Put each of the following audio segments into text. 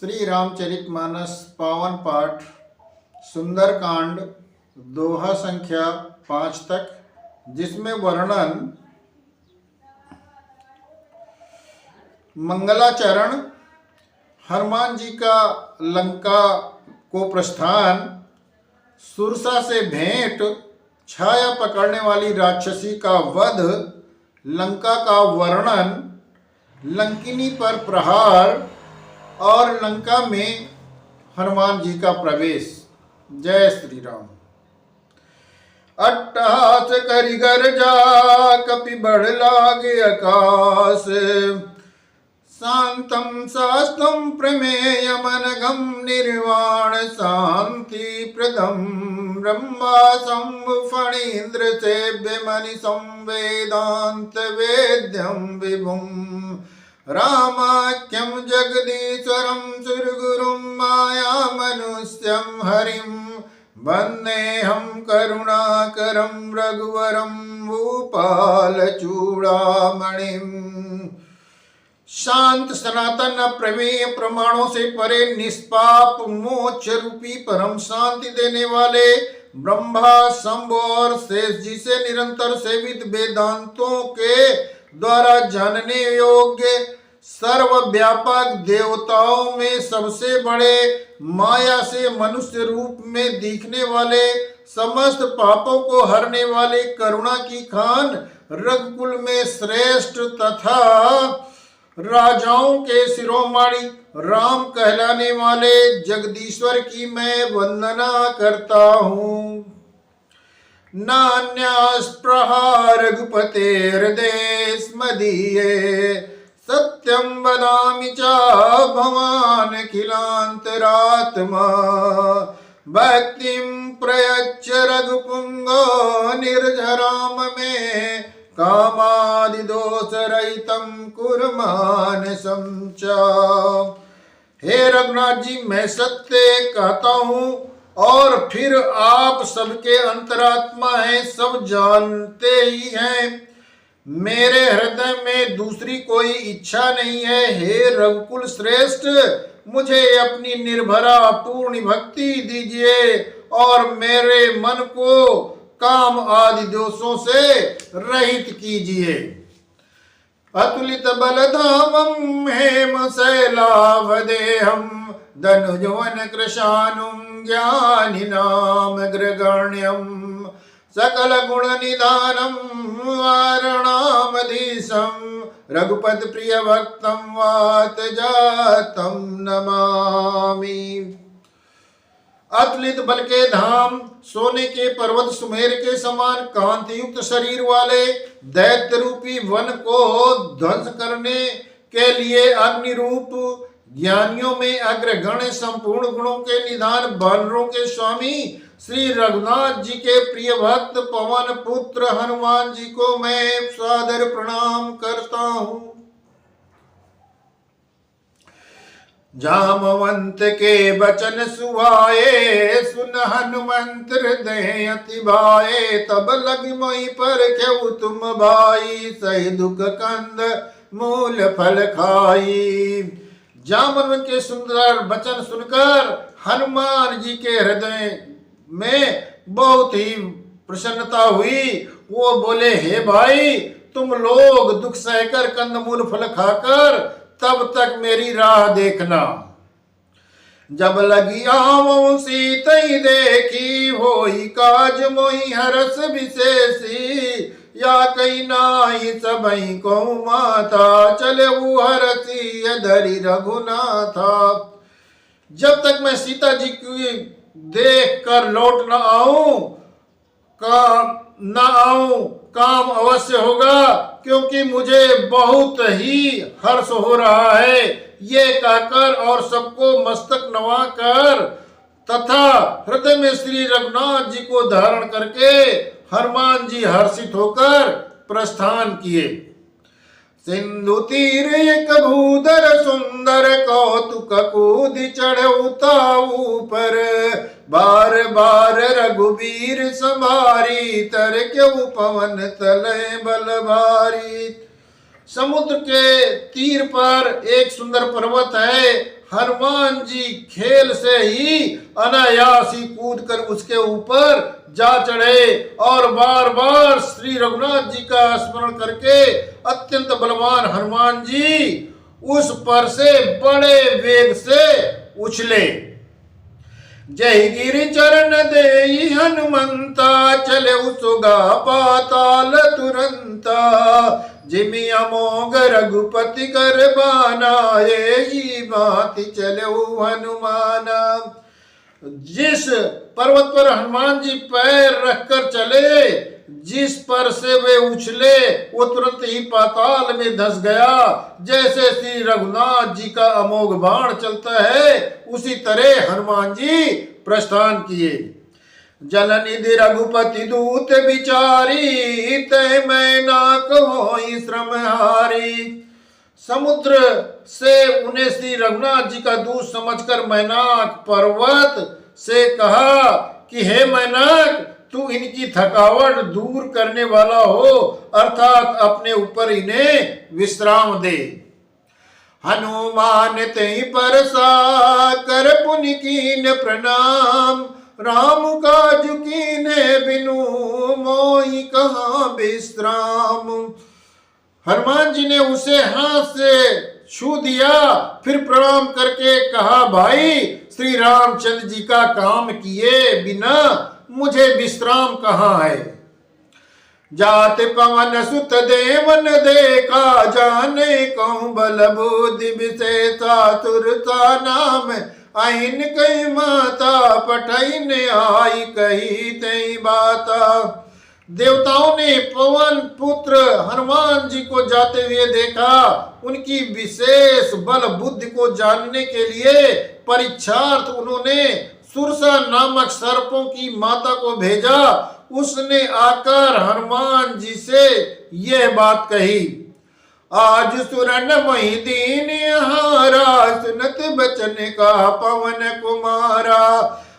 श्री रामचरितमानस पावन पाठ सुंदरकांड दोहा संख्या 5 तक, जिसमें वर्णन मंगलाचरण, हनुमान जी का लंका को प्रस्थान, सुरसा से भेंट, छाया पकड़ने वाली राक्षसी का वध, लंका का वर्णन, लंकिनी पर प्रहार और लंका में हनुमान जी का प्रवेश। जय श्री राम। अट्टहास करि गर्जा कपि बढ़ लागे आकाश, शांतम शास्त्रम प्रमेय मनगम निर्वाण शांति प्रदम ब्रह्मा शंभु फणीन्द्र सेव्य मणि संवेदांत वेद्यम विभुम रामाख्यम जगदीश्वरम सुरगुरुम माया मनुष्यम हरिम वन्देहम करुणाकरम रघुवरम भूपाल चूड़ामणिम। शांत सनातन अप्रमेय प्रमाणों से परे निष्पाप मोक्ष रूपी परम शांति देने वाले ब्रह्मा शंभु और शेष जी से निरंतर सेवित वेदांतों के द्वारा जानने योग्य सर्वव्यापक देवताओं में सबसे बड़े, माया से मनुष्य रूप में दिखने वाले, समस्त पापों को हरने वाले, करुणा की खान, रघुकुल में श्रेष्ठ तथा राजाओं के शिरोमणि राम कहलाने वाले जगदीश्वर की मैं वंदना करता हूँ। नान्यास्पृहा रघुपतेर्देश मदीये सत्यं वदामि च भवान् अखिलान्तरात्मा भक्तिं प्रयच्छ रघुपुंगो निर्झराम मे कामादिदोषरहितं कुर्मानसं च। हे रघुनाथ जी, मैं सत्य कहता हूँ और फिर आप सबके अंतरात्मा हैं, सब जानते ही हैं। मेरे हृदय में दूसरी कोई इच्छा नहीं है। हे रघुकुल श्रेष्ठ, मुझे अपनी निर्भरा पूर्ण भक्ति दीजिए और मेरे मन को काम आदि दोषों से रहित कीजिए। अतुलित बलधामं हेम शैलावदेहं धनुजवन कृशानुं ज्ञानिनाम अग्रगण्यं सकल गुण निधानम वारणामधीशं रघुपति प्रिय भक्तं वात जातं नमामि। अतुलित बल के धाम, सोने के पर्वत सुमेर के समान कांति युक्त शरीर वाले दैत्य रूपी वन को ध्वंस करने के लिए अग्नि रूप, ज्ञानियों में अग्रगण्य, संपूर्ण गुणों के निधान, बानरों के स्वामी श्री रघुनाथ जी के प्रिय भक्त पवन पुत्र हनुमान जी को मैं सादर प्रणाम करता हूँ। जामवंत के बचन सुहाए, सुन हनुमंत हृदय अति भाए, तब लगी मोहि पर क्यों तुम भाई, सही दुख कंद मूल फल खाई। जामवंत के सुंदर वचन सुनकर हनुमान जी के हृदय में बहुत ही प्रसन्नता हुई। वो बोले, हे भाई, तुम लोग दुख सहकर कंदमूल फल खाकर तब तक मेरी राह देखना। जब लगी आवों सीतई देखी, होई काज मोहि हरस विशेषी, या कई नाई सबई को माता, चले वो हरसी धरि रघुनाथा। जब तक मैं सीता जी की देख कर लौट न आऊं, काम अवश्य होगा, क्योंकि मुझे बहुत ही हर्ष हो रहा है। ये कहकर और सबको मस्तक नवाकर तथा हृदय में श्री रघुनाथ जी को धारण करके हनुमान जी हर्षित होकर प्रस्थान किए। सिंधु तीर एक भूधर सुंदर, कौतुक कूद चढ़ उताऊ पर, बार बार रघुवीर संभारी, तर क्यों पवन तले बल भारी। समुद्र के तीर पर एक सुंदर पर्वत है। हनुमान जी खेल से ही अनायास ही कूद कर उसके ऊपर जा चढ़े और बार बार श्री रघुनाथ जी का स्मरण करके अत्यंत बलवान हनुमान जी उस पर से बड़े वेग से उछले। जय गिरि चरण देई हनुमंता, चले उसुगा पाताल तुरंता। जिमि अमोघ रघुपति कर बाना, यही भांति चले हनुमाना। जिस पर्वत पर हनुमान जी पैर रखकर चले, जिस पर से वे उछले, वो तुरंत ही पाताल में धंस गया। जैसे श्री रघुनाथ जी का अमोघ बाण चलता है, उसी तरह हनुमान जी प्रस्थान किए। जल निधि रघुपति दूत बिचारी, तय मैं ना कहो श्रम हारी। समुद्र से उन्हें श्री रघुनाथ जी का दूत समझकर मैनाक पर्वत से कहा कि हे मैनाक, तू इनकी थकावट दूर करने वाला हो, अर्थात अपने ऊपर इन्हें विश्राम दे। हनुमान तेहि परसा, कर पुनि कीन प्रणाम। राम काज कीन्हे बिनु, मोहि कहाँ विश्राम। हनुमान जी ने उसे हाथ से छू दिया, फिर प्रणाम करके कहा, भाई श्री रामचंद्र जी का काम किए बिना मुझे विश्राम कहाँ है। जात पवन सुत देवन देखा, जाने कहूँ बल बुद्धि विशेषा। तुरता नाम आइन कई माता, पठैन आई कही तई बाता। देवताओं ने पवन पुत्र हनुमान जी को जाते हुए देखा। उनकी विशेष बल बुद्धि को जानने के लिए परीक्षार्थ उन्होंने सुरसा नामक सर्पों की माता को भेजा। उसने आकर हनुमान जी से यह बात कही, आज सुरन मही दीन हारा, सुनत बचन का पवन कुमारा।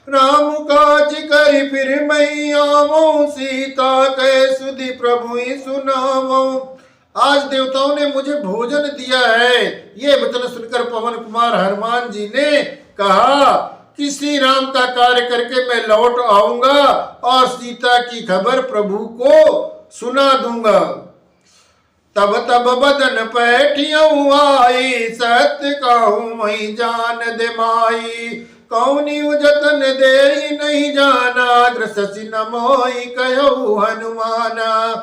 राम काज करी फिर मैं आवो, सीता कै सुधि प्रभु सुनावो। आज देवताओं ने मुझे भोजन दिया है। ये वचन सुनकर पवन कुमार हनुमान जी ने कहा कि श्री राम का कार्य करके मैं लौट आऊंगा और सीता की खबर प्रभु को सुना दूंगा। तब तब बदन पैठियों आई, सत्य कहूँ मैं जान दे माई। कौनी जतन दे नहीं जाना, ग्रसि न मोई कहो हनुमाना।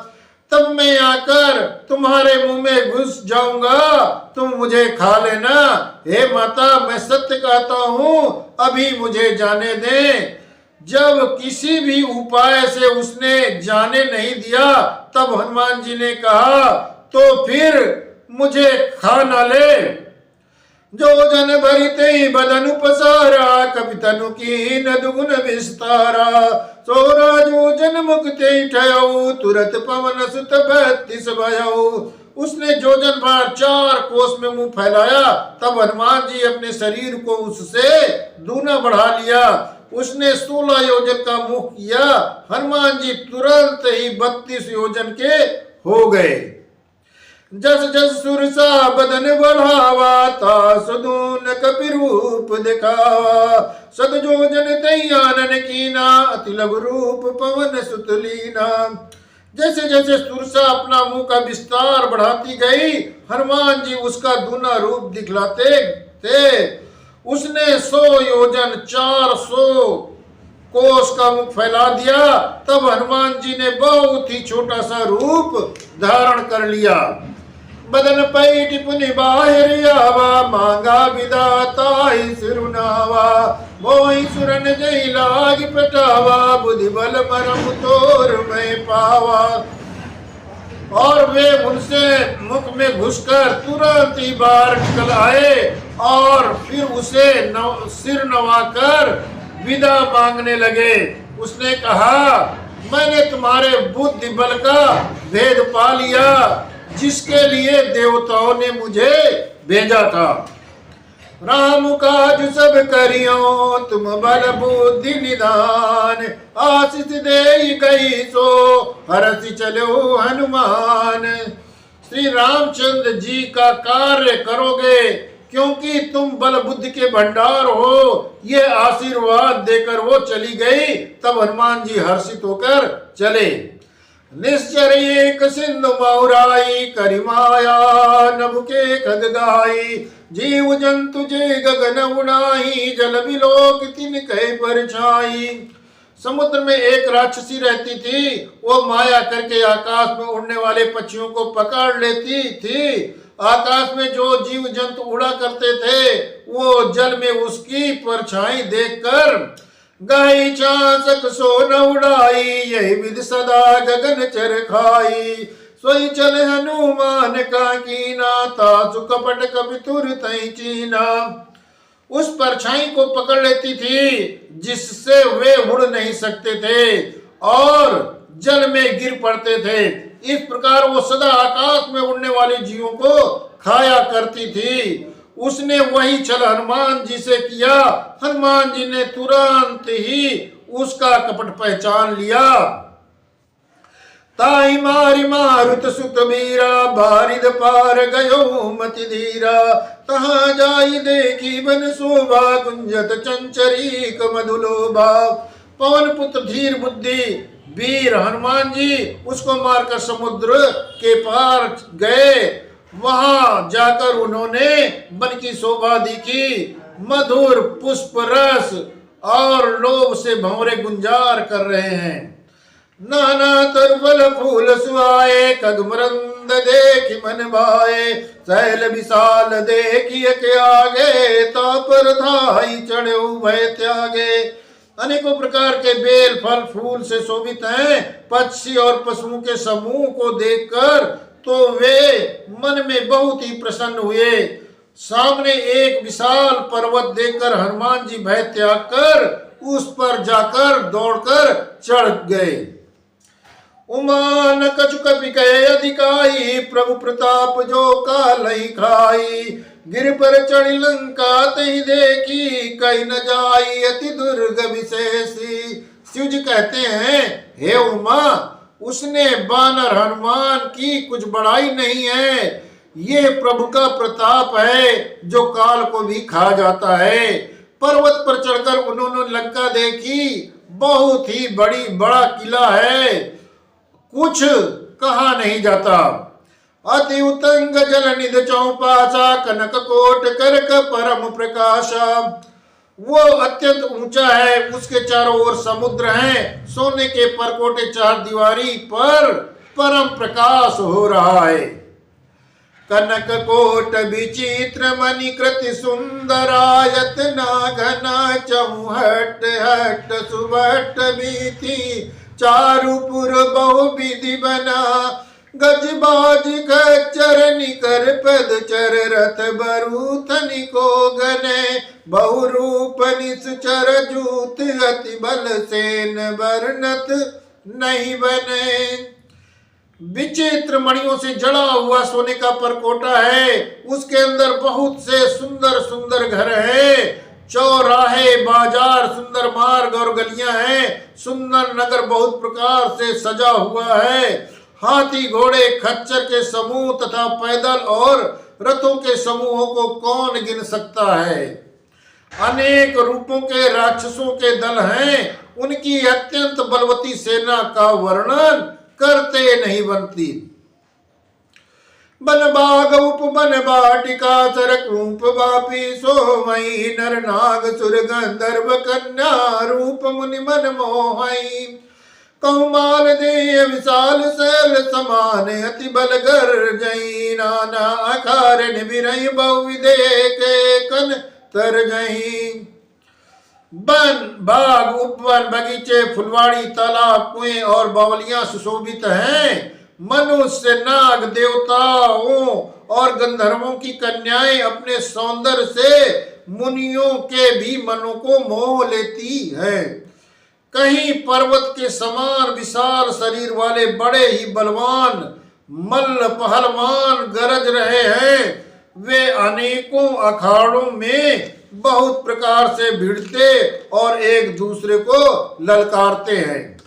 तब मैं आकर तुम्हारे मुंह में घुस जाऊंगा, तुम मुझे खा लेना। हे माता, मैं सत्य कहता हूँ, अभी मुझे जाने दें। जब किसी भी उपाय से उसने जाने नहीं दिया, तब हनुमान जी ने कहा, तो फिर मुझे खा न ले। जो जन भरिते ही बदन पसारा, कपि तनु कीन दुगुन विस्तारा। सोरा जो जन मुक्ति ठयऊ, तुरत पवन सुत 32 भयऊ। उसने जोजन भर 4 कोस में मुंह फैलाया, तब हनुमान जी अपने शरीर को उससे दूना बढ़ा लिया। उसने 16 योजन का मुख किया। हनुमान जी तुरंत ही 32 योजन के हो गए। जस जस सुरसा बदन बढ़ावा, ता सदून कपि रूप दिखावा। सद जोजन तई आनन कीना, अति लघु रूप पवन सुत लीना। जैसे जैसे सुरसा अपना मुंह का विस्तार बढ़ाती गई, हनुमान जी उसका दूना रूप दिखलाते थे। उसने 100 योजन 400 कोस का मुख फैला दिया। तब हनुमान जी ने बहुत ही छोटा सा रूप धारण कर लिया। बदन पैठ पुनि बाहिर आवा, मांगा विदाता ही सिरुनावा। मोहि सुरन जय लाग पटावा, बुद्धि बल मरम तोर मैं पावा। और वे उनसे मुख में घुसकर तुरंत ही बाहर निकल आए और फिर उसे सिर नवाकर विदा मांगने लगे। उसने कहा, मैंने तुम्हारे बुद्धि बल का भेद पा लिया, जिसके लिए देवताओं ने मुझे भेजा था। राम काज सब करियो, तुम बल बुद्धि निधान। आशीष दे गई सो, हरसि चलो हनुमान। श्री रामचंद्र जी का कार्य करोगे, क्योंकि तुम बल बुद्धि के भंडार हो। ये आशीर्वाद देकर वो चली गई। तब हनुमान जी हर्षित होकर चले। निश्चर एक सिंधु मौराई, करिमाया नभ के खग गाई। जीव जंतु जे गगन उड़ाई, जल बिलोक तिन कह परछाई। समुद्र में एक राक्षसी रहती थी। वो माया करके आकाश में उड़ने वाले पक्षियों को पकड़ लेती थी। आकाश में जो जीव जंतु उड़ा करते थे, वो जल में उसकी परछाई देखकर गाई चांसक सो न उड़ाई। यही विधि सदा गगन चर खाई। सोई चले हनुमान का कीना, तासु कपट कपि तुर तई चीना। उस परछाई को पकड़ लेती थी, जिससे वे उड़ नहीं सकते थे और जल में गिर पड़ते थे। इस प्रकार वो सदा आकाश में उड़ने वाले जीवों को खाया करती थी। उसने वही छल हनुमान जी से किया। हनुमान जी ने तुरंत ही उसका कपट पहचान लिया। ताई मारी मारुत सुत मीरा, बारिद पार गयो मति धीरा। तहाँ जाई देखी बन शोभा, गुंजत चंचरी मधुलोभा। पवन पुत्र धीर बुद्धि वीर हनुमान जी उसको मारकर समुद्र के पार गए। वहां जाकर उन्होंने वन की शोभा देखी। मधुर पुष्प रस और लोभ से भंवरे गुंजार कर रहे हैं। नाना तरफल फूल सुहाए, खगमरंद देखि मन भाए। शैल विशाल देखिए के आगे, तापर धाई चढ़े भय त्यागे। अनेकों प्रकार के बेल फल फूल से शोभित हैं। पक्षी और पशुओं के समूह को देखकर तो वे मन में बहुत ही प्रसन्न हुए। सामने एक विशाल पर्वत देखकर हनुमान जी भय त्याग कर उस पर जाकर दौड़कर चढ़ गए। उमान कछु कपि कहे अधिकाई, प्रभु प्रताप जो कालहि खाई। गिर पर चढ़ी लंका तही देखी, कहीं न जाई अति दुर्ग विशेषी। शिव जी कहते हैं, हे उमा, उसने बानर हनुमान की कुछ बड़ाई नहीं है। ये प्रभु का प्रताप है जो काल को भी खा जाता है। पर्वत पर चढ़कर उन्होंने लंका देखी। बहुत ही बड़ा किला है, कुछ कहा नहीं जाता। अति उतंग जल निध चौपासा, कनक कोट करक परम प्रकाशा। वो अत्यंत ऊंचा है, उसके चारों ओर समुद्र हैं। सोने के परकोटे चार दीवारी पर परम प्रकाश हो रहा है। कनक कोट विचित्र मणिकृति सुंदरायत नाघना चौहट हट सुबट बीती। चारुपुर बहु विधि बना, गजबाज खच्चर निकर पद चर रथ बरूथनि को गने। बहुरूप निश्चर जूत अति बल सेन वर्णत नहीं बने। विचित्र मणियों से जड़ा हुआ सोने का परकोटा है। उसके अंदर बहुत से सुंदर सुंदर घर हैं। चौराहे बाजार सुंदर मार्ग और गलियां हैं। सुंदर नगर बहुत प्रकार से सजा हुआ है। हाथी घोड़े खच्चर के समूह तथा पैदल और रथों के समूहों को कौन गिन सकता है। अनेक रूपों के राक्षसों के दल हैं। उनकी अत्यंत बलवती सेना का वर्णन करते नहीं बनती। बन बाग उपवन बाटिका सरकूप वापी सोमई। नर नाग सुर गंधर्व कन्या रूप मुनि मन मोहई। कौमाल देय विशाल शैल समान अति बल गर्जई। नाना अखार निबिरई बहु विदेके कन तर गई। वन बाग उपवन बगीचे फुलवाड़ी तालाब कुएं और बावलियां सुशोभित हैं। मनुष्य नाग देवताओं और गंधर्वों की कन्याएं अपने सौंदर्य से मुनियों के भी मनों को मोह लेती है। कहीं पर्वत के समान विशाल शरीर वाले बड़े ही बलवान मल्ल पहलवान गरज रहे हैं। वे अनेकों अखाड़ों में बहुत प्रकार से भिड़ते और एक दूसरे को ललकारते हैं।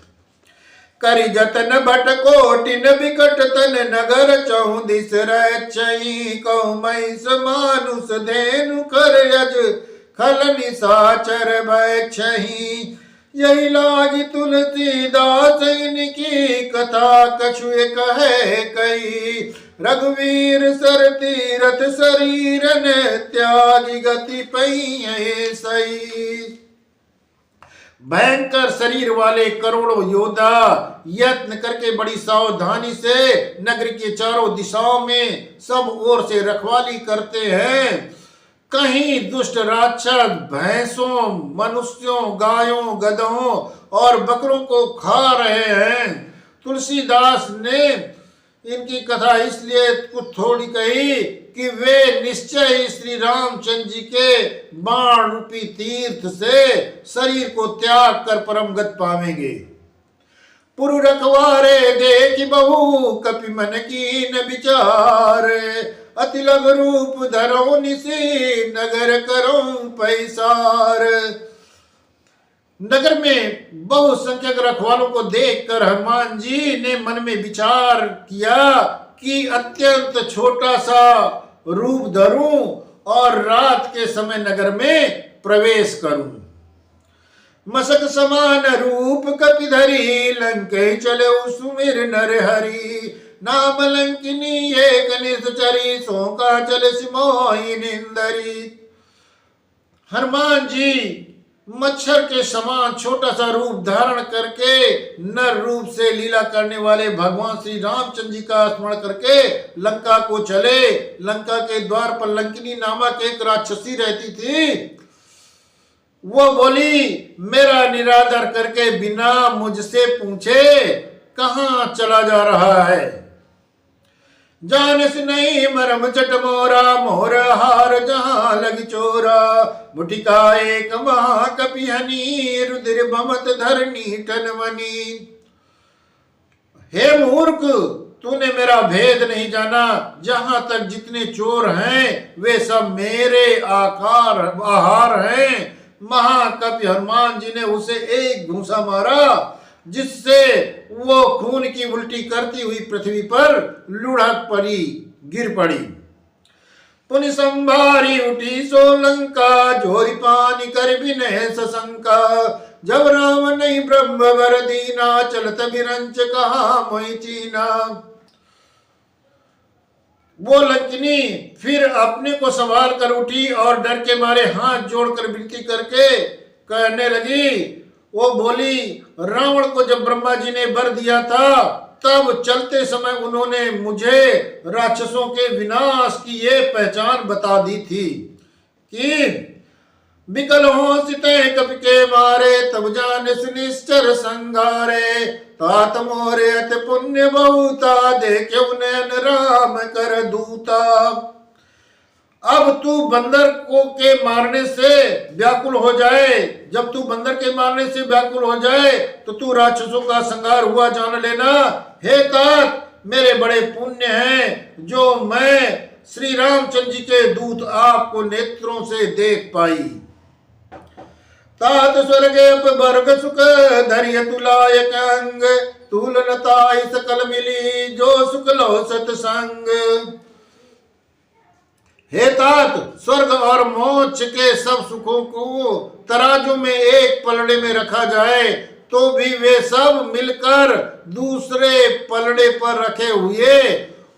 करि जतन भट कोटिन बिकट तन नगर चौदिस रचई कहु महिष मानुष धेनु कर यज खल निशाचर भक्षहि। यही लागी तुलसीदास इनकी कथा कछु कहे कई। रघुवीर सर तीरथ शरीर ने त्यागी गति पई सही। भयंकर शरीर वाले करोड़ों योद्धा यत्न करके बड़ी सावधानी से नगर के चारों दिशाओं में सब ओर से रखवाली करते हैं। कहीं दुष्ट राक्षस भैंसों, मनुष्यों, गायों, गधों और बकरों को खा रहे हैं। तुलसीदास ने इनकी कथा इसलिए कुछ थोड़ी कही कि वे निश्चय ही श्री रामचंद्र जी के बाण रूपी तीर्थ से शरीर को त्याग कर परम गति पावेंगे। पुरु रखवारे देख बहु कपि मन कीन विचार। अति लघु रूप धरो निसी नगर करो पैसार। नगर में बहुसंख्यक रखवालों को देखकर हनुमान जी ने मन में विचार किया कि अत्यंत छोटा सा रूप धरूं और रात के समय नगर में प्रवेश करूं। मसक समान रूप कपि धरी लंके चले सुमिर नर हरि। नाम लंकिनी एक निश्चरी सोका चले सिमोही निंदरी। हनुमान जी मच्छर के समान छोटा सा रूप धारण करके नर रूप से लीला करने वाले भगवान श्री रामचंद्र जी का स्मरण करके लंका को चले। लंका के द्वार पर लंकिनी नामक एक राक्षसी रहती थी। वो बोली, मेरा निरादर करके बिना मुझसे पूछे कहां चला जा रहा है। जानस नहीं मरम चट मोरा मोर हार जहां लग चोरा। मुठिका एक महाकपि हनी रुधिर बमत धरनी टनवनी। हे मूर्ख, तूने मेरा भेद नहीं जाना। जहां तक जितने चोर हैं वे सब मेरे आहार हैं। महाकपि हनुमान जी ने उसे एक घूंसा मारा जिससे वो खून की उल्टी करती हुई पृथ्वी पर लुढ़क पड़ी, गिर पड़ी। पुनि संभारी उठी सो लंका जोरी पानी कर बिनय सशंका। जब राम नहीं ब्रह्म वर दीना चलत बिरंच कहा मोहि चीना। वो लंकिनी फिर अपने को संभाल कर उठी और डर के मारे हाथ जोड़कर विनती करके कहने लगी। वो बोली, रावण को जब ब्रह्मा जी ने वर दिया था तब चलते समय उन्होंने मुझे राक्षसों के विनाश की ये पहचान बता दी थी कि विकल हो सिते कपि के मारे तब जाने सुनिश्चर संगारे। तात मोरे अति पुण्य बहुता देखे नयन राम कर दूता। अब तू बंदर को के मारने से व्याकुल हो जाए। जब तू बंदर के मारने से व्याकुल हो जाए तो तू राक्षसों का संहार हुआ जान लेना। हे तात, मेरे बड़े पुण्य हैं जो मैं श्री रामचंद्र जी के दूत आपको नेत्रों से देख पाई। तात स्वर्गे वर्ग सुख धैर्य तुलायक अंग। तुलनताई सकल मिली जो सुख लो सतसंग। हे तात, स्वर्ग और मोक्ष के सब सुखों को तराजू में एक पलड़े में रखा जाए तो भी वे सब मिलकर दूसरे पलड़े पर रखे हुए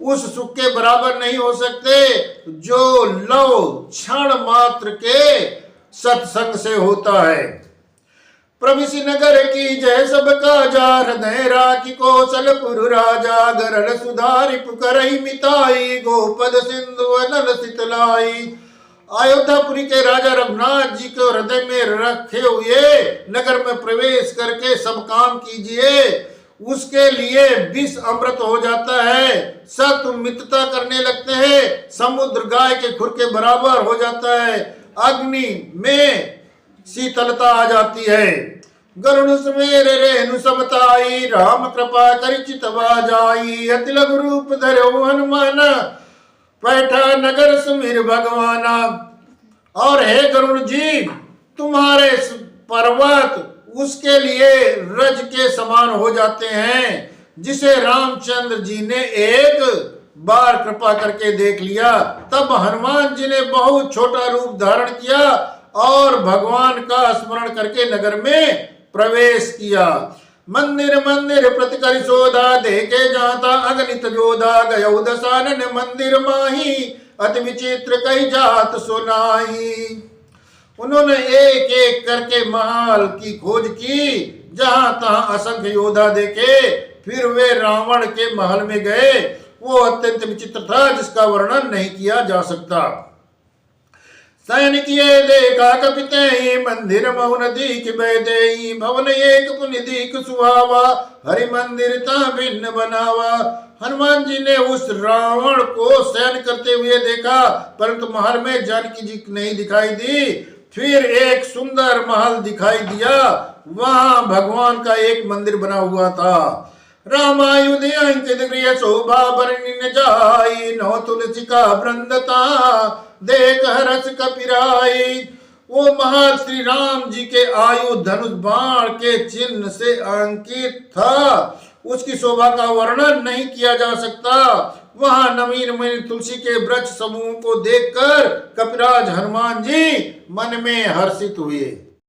उस सुख के बराबर नहीं हो सकते जो लव क्षण मात्र के सत्संग से होता है। प्रविशि नगर की जय सबका जा हृदय राखी कौशलपुर राजा। गरल सुधारि पुकरहि मिताई गोपद सिंधु अनल सितलाई। अयोध्यापुरी के राजा रघुनाथ जी को हृदय में रखे हुए नगर में प्रवेश करके सब काम कीजिए। उसके लिए विष अमृत हो जाता है। सत्व मित्रता करने लगते हैं। समुद्र गाय के खुर के बराबर हो जाता है। अग्नि में शीतलता आ जाती है। गरुण सुमेर रेणु समताई राम कृपा करि चितवा जाई। अति लघु रूप धरो हनुमान बैठा नगर सुमिर भगवाना। और हे गरुण जी, तुम्हारे पर्वत उसके लिए रज के समान हो जाते हैं, जिसे रामचंद्र जी ने एक बार कृपा करके देख लिया। तब हनुमान जी ने बहुत छोटा रूप धारण किया और भगवान का स्मरण करके नगर में प्रवेश किया। मंदिर मंदिर प्रति कर शोधा, देखे जाता अगणित जोधा, गयो दशानन मंदिर माही, अति विचित्र कई जात सुनाई। उन्होंने एक एक करके महल की खोज की, जहां तहां असंख्य योद्धा देखे। फिर वे रावण के महल में गए। वो अत्यंत विचित्र था, जिसका वर्णन नहीं किया जा सकता। सैनिक ये देखा कपिते, मंदिर मौन दीख बैदे, भवन एक पुनि दीख सुहावा, हरि मंदिर ता भिन्न बनावा। हनुमान जी ने उस रावण को शयन करते हुए देखा, परंतु महल में जानकी जी नहीं दिखाई दी। फिर एक सुंदर महल दिखाई दिया, वहां भगवान का एक मंदिर बना हुआ था। रामायुध अंकित गृह शोभा बरनी न जाई, नौ तुलसी का वृंदता देख हरस कपिराई। वो महल श्री राम जी के आयु धनुष बाण के चिन्ह से अंकित था। उसकी शोभा का वर्णन नहीं किया जा सकता। वहां नवीन नवीन तुलसी के वृक्ष समूह को देखकर कपिराज हनुमान जी मन में हर्षित हुए।